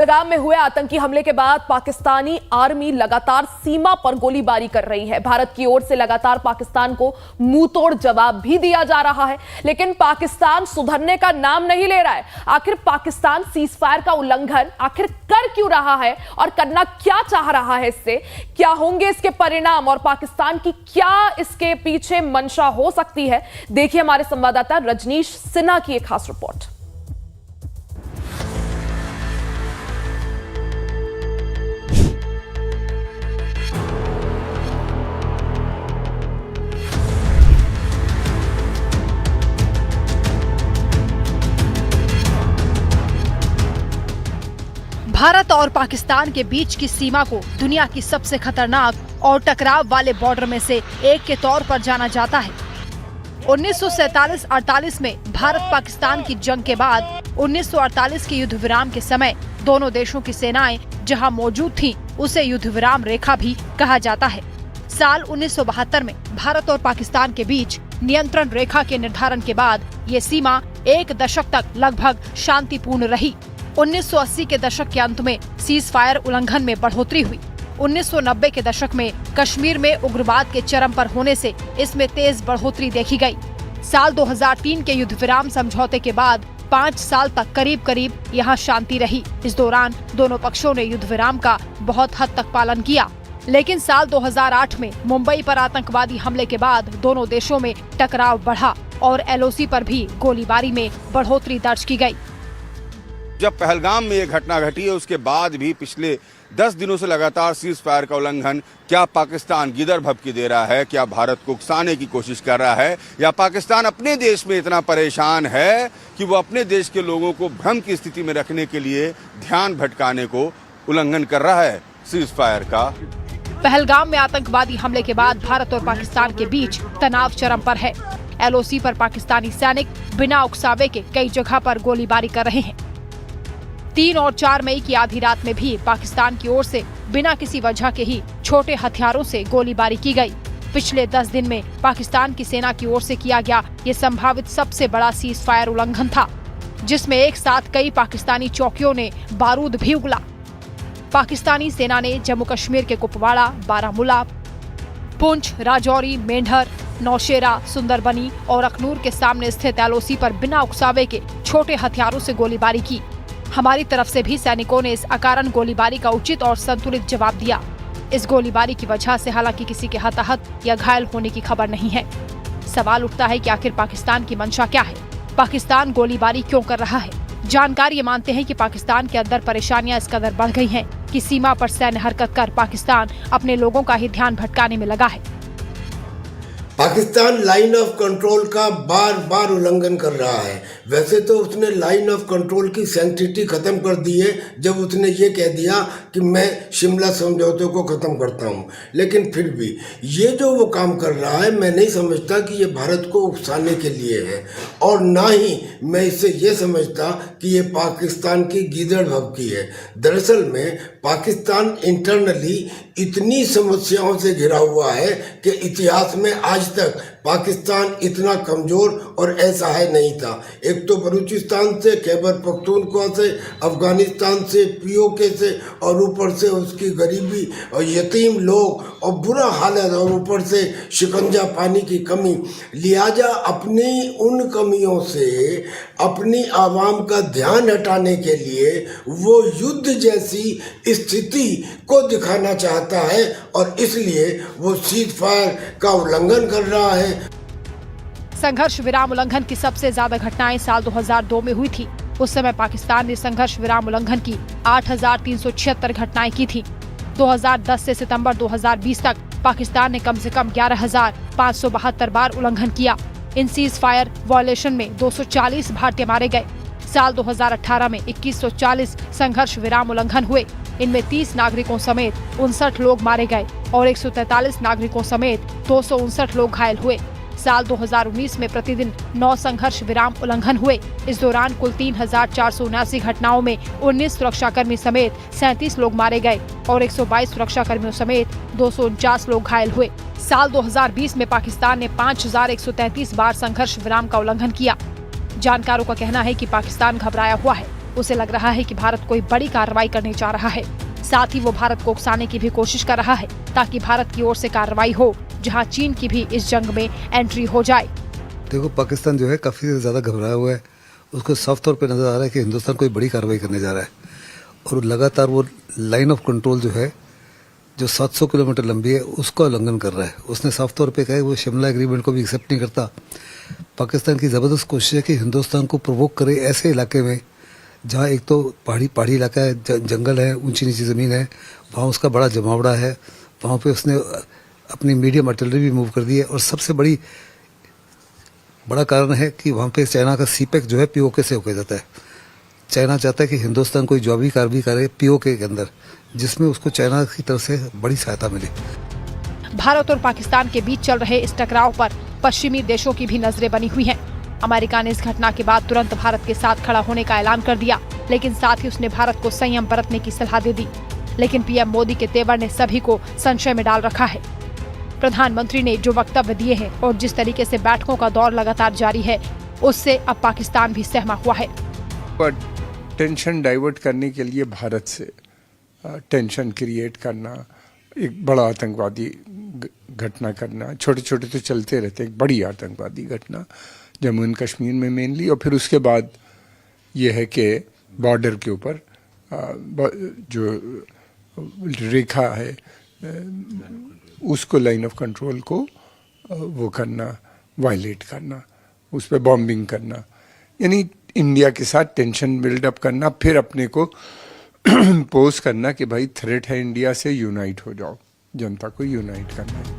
पहलगाम में हुए आतंकी हमले के बाद पाकिस्तानी आर्मी लगातार सीमा पर गोलीबारी कर रही है। भारत की ओर से लगातार पाकिस्तान को मुंहतोड़ जवाब भी दिया जा रहा है, लेकिन पाकिस्तान सुधरने का नाम नहीं ले रहा है। आखिर पाकिस्तान सीजफायर का उल्लंघन आखिर कर क्यों रहा है और करना क्या चाह रहा है? इससे क्या होंगे इसके परिणाम और पाकिस्तान की क्या इसके पीछे मंशा हो सकती है? देखिए हमारे संवाददाता रजनीश सिन्हा की एक खास रिपोर्ट। भारत और पाकिस्तान के बीच की सीमा को दुनिया की सबसे खतरनाक और टकराव वाले बॉर्डर में से एक के तौर पर जाना जाता है। 1947-48 में भारत पाकिस्तान की जंग के बाद 1948 के युद्ध विराम के समय दोनों देशों की सेनाएं जहां मौजूद थीं, उसे युद्ध विराम रेखा भी कहा जाता है। साल 1972 में भारत और पाकिस्तान के बीच नियंत्रण रेखा के निर्धारण के बाद ये सीमा एक दशक तक लगभग शांतिपूर्ण रही। 1980 के दशक के अंत में सीज फायर उल्लंघन में बढ़ोतरी हुई। 1990 के दशक में कश्मीर में उग्रवाद के चरम पर होने से इसमें तेज बढ़ोतरी देखी गई। साल 2003 के युद्ध विराम समझौते के बाद 5 साल तक करीब करीब यहाँ शांति रही। इस दौरान दोनों पक्षों ने युद्ध विराम का बहुत हद तक पालन किया, लेकिन साल 2008 में मुंबई पर आतंकवादी हमले के बाद दोनों देशों में टकराव बढ़ा और LOC पर भी गोलीबारी में बढ़ोतरी दर्ज की गई। जब पहलगाम में ये घटना घटी है उसके बाद भी पिछले 10 दिनों से लगातार सीज फायर का उल्लंघन, क्या पाकिस्तान गिदड़ भभकी दे रहा है? क्या भारत को उकसाने की कोशिश कर रहा है? या पाकिस्तान अपने देश में इतना परेशान है कि वो अपने देश के लोगों को भ्रम की स्थिति में रखने के लिए ध्यान भटकाने को उल्लंघन कर रहा है सीज फायर का? पहलगाम में आतंकवादी हमले के बाद भारत और पाकिस्तान के बीच तनाव चरम पर है। LOC पर पाकिस्तानी सैनिक बिना उकसावे के कई जगह पर गोलीबारी कर रहे हैं। 3 और 4 मई की आधी रात में भी पाकिस्तान की ओर से बिना किसी वजह के ही छोटे हथियारों से गोलीबारी की गई। पिछले 10 दिन में पाकिस्तान की सेना की ओर से किया गया ये संभावित सबसे बड़ा सीज फायर उल्लंघन था, जिसमें एक साथ कई पाकिस्तानी चौकियों ने बारूद भी उगला। पाकिस्तानी सेना ने जम्मू कश्मीर के कुपवाड़ा, बारामूला, पुंछ, राजौरी, मेंढर, नौशेरा, सुंदरबनी और अखनूर के सामने स्थित LOC पर बिना उकसावे के छोटे हथियारों से गोलीबारी की। हमारी तरफ से भी सैनिकों ने इस अकारण गोलीबारी का उचित और संतुलित जवाब दिया। इस गोलीबारी की वजह से हालांकि किसी के हताहत या घायल होने की खबर नहीं है। सवाल उठता है कि आखिर पाकिस्तान की मंशा क्या है? पाकिस्तान गोलीबारी क्यों कर रहा है? जानकार ये मानते हैं कि पाकिस्तान के अंदर परेशानियां इस कदर बढ़ गई हैं कि सीमा पर सैन्य हरकत कर पाकिस्तान अपने लोगों का ही ध्यान भटकाने में लगा है। पाकिस्तान लाइन ऑफ कंट्रोल का बार बार उल्लंघन कर रहा है। वैसे तो उसने लाइन ऑफ कंट्रोल की सैंक्टिटी खत्म कर दी है जब उसने ये कह दिया कि मैं शिमला समझौते को खत्म करता हूँ, लेकिन फिर भी ये जो वो काम कर रहा है, मैं नहीं समझता कि ये भारत को उकसाने के लिए है, और ना ही मैं इससे ये समझता कि ये पाकिस्तान की गीदड़ भभकी है। दरअसल में पाकिस्तान इंटरनली इतनी समस्याओं से घिरा हुआ है कि इतिहास में आज तक पाकिस्तान इतना कमजोर और असहाय नहीं था। एक तो बलूचिस्तान से, खैबर पख्तूनख्वा से, अफगानिस्तान से, POK से, और ऊपर से उसकी गरीबी और यतीम लोग और बुरा हालत, और ऊपर से शिकंजा पानी की कमी। लिहाजा अपनी उन कमियों से अपनी आवाम का ध्यान हटाने के लिए वो युद्ध जैसी स्थिति को दिखाना चाहता है, और इसलिए वो सीज फायर का उल्लंघन कर रहा है। संघर्ष विराम उल्लंघन की सबसे ज्यादा घटनाएं साल 2002 में हुई थी। उस समय पाकिस्तान ने संघर्ष विराम उल्लंघन की 8,376 घटनाएं की थी। 2010 से सितंबर 2020 तक पाकिस्तान ने कम से कम 11,572 बार उल्लंघन किया। इन सीज फायर वॉयलेशन में 240 भारतीय मारे गए। साल 2018 में 2140 संघर्ष विराम उल्लंघन हुए। इनमें 30 नागरिकों समेत 59 लोग मारे गए और 143 नागरिकों समेत 259 लोग घायल हुए। साल 2019 में प्रतिदिन 9 संघर्ष विराम उल्लंघन हुए। इस दौरान कुल 3,479 घटनाओं में 19 सुरक्षाकर्मी समेत 37 लोग मारे गए और 122 सुरक्षाकर्मियों समेत 249 लोग घायल हुए। साल 2020 में पाकिस्तान ने 5,133 बार संघर्ष विराम का उल्लंघन किया। जानकारों का कहना है कि पाकिस्तान घबराया हुआ है। उसे लग रहा है कि भारत कोई बड़ी कार्रवाई करने जा रहा है। साथ ही वो भारत को उकसाने की भी कोशिश कर रहा है ताकि भारत की ओर से कार्रवाई हो, जहां चीन की भी इस जंग में एंट्री हो जाए। देखो, पाकिस्तान जो है काफ़ी ज़्यादा घबराया हुआ है। उसको साफ तौर पे नज़र आ रहा है कि हिंदुस्तान कोई बड़ी कार्रवाई करने जा रहा है और लगातार वो लाइन ऑफ कंट्रोल जो है, जो 700 किलोमीटर लंबी है, उसका उल्लंघन कर रहा है। उसने साफ तौर पे कहा है वो शिमला एग्रीमेंट को भी एक्सेप्ट नहीं करता। पाकिस्तान की ज़बरदस्त कोशिश है कि हिंदुस्तान को प्रोवोक करे ऐसे इलाके में जहाँ एक तो पहाड़ी इलाका है, जंगल है, ऊंची नीची ज़मीन है, वहाँ उसका बड़ा जमावड़ा है। वहाँ पे उसने अपनी मीडियम आर्टिलरी भी मूव कर दी है और सबसे बड़ा कारण है कि वहाँ पे चाइना का सीपेक जो है पीओके से होकर जाता है। चाइना चाहता है कि हिंदुस्तान कोई जवाबी कार्रवाई करे पीओके के अंदर, जिसमें उसको चाइना की तरफ से बड़ी सहायता मिले। भारत और पाकिस्तान के बीच चल रहे इस टकराव पर पश्चिमी देशों की भी नजरें बनी हुई हैं। अमेरिका ने इस घटना के बाद तुरंत भारत के साथ खड़ा होने का ऐलान कर दिया, लेकिन साथ ही उसने भारत को संयम बरतने की सलाह दे दी। लेकिन पीएम मोदी के तेवर ने सभी को संशय में डाल रखा है। प्रधानमंत्री ने जो वक्तव्य दिए हैं और जिस तरीके से बैठकों का दौर लगातार जारी है, उससे अब पाकिस्तान भी सहमा हुआ है। पर टेंशन डाइवर्ट करने के लिए भारत से टेंशन क्रिएट करना, एक बड़ा आतंकवादी घटना करना, छोटे छोटे तो चलते रहते, एक बड़ी आतंकवादी घटना जम्मू एंड कश्मीर में मेनली, और फिर उसके बाद ये है कि बॉर्डर के ऊपर जो रेखा है उसको, लाइन ऑफ कंट्रोल को वो करना, वायलेट करना, उस पर बॉम्बिंग करना, यानी इंडिया के साथ टेंशन बिल्डअप करना, फिर अपने को पोस्ट करना कि भाई थ्रेट है इंडिया से, यूनाइट हो जाओ, जनता को यूनाइट करना है।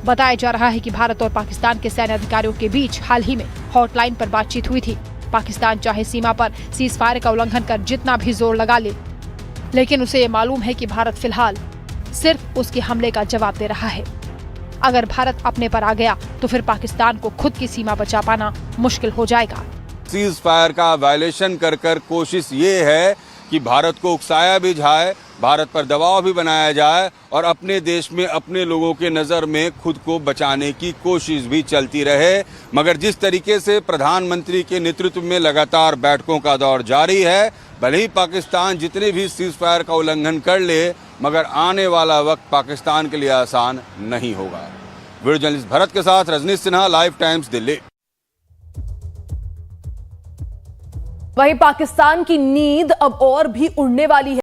बताया जा रहा है कि भारत और पाकिस्तान के सैन्य अधिकारियों के बीच हाल ही में हॉटलाइन पर बातचीत हुई थी। पाकिस्तान चाहे सीमा पर सीज फायर का उल्लंघन कर जितना भी जोर लगा ले, लेकिन उसे ये मालूम है कि भारत फिलहाल सिर्फ उसके हमले का जवाब दे रहा है। अगर भारत अपने पर आ गया तो फिर पाकिस्तान को खुद की सीमा बचा पाना मुश्किल हो जाएगा। सीज फायर का वायलेशन कर कोशिश ये है कि भारत को उकसाया भी जाए, भारत पर दबाव भी बनाया जाए और अपने देश में अपने लोगों के नज़र में खुद को बचाने की कोशिश भी चलती रहे। मगर जिस तरीके से प्रधानमंत्री के नेतृत्व में लगातार बैठकों का दौर जारी है, भले ही पाकिस्तान जितने भी सीज फायर का उल्लंघन कर ले, मगर आने वाला वक्त पाकिस्तान के लिए आसान नहीं होगा। वीडियो जर्नलिस्ट भरत के साथ रजनीश सिन्हा, लाइव टाइम्स, दिल्ली। वहीं पाकिस्तान की नींद अब और भी उड़ने वाली है।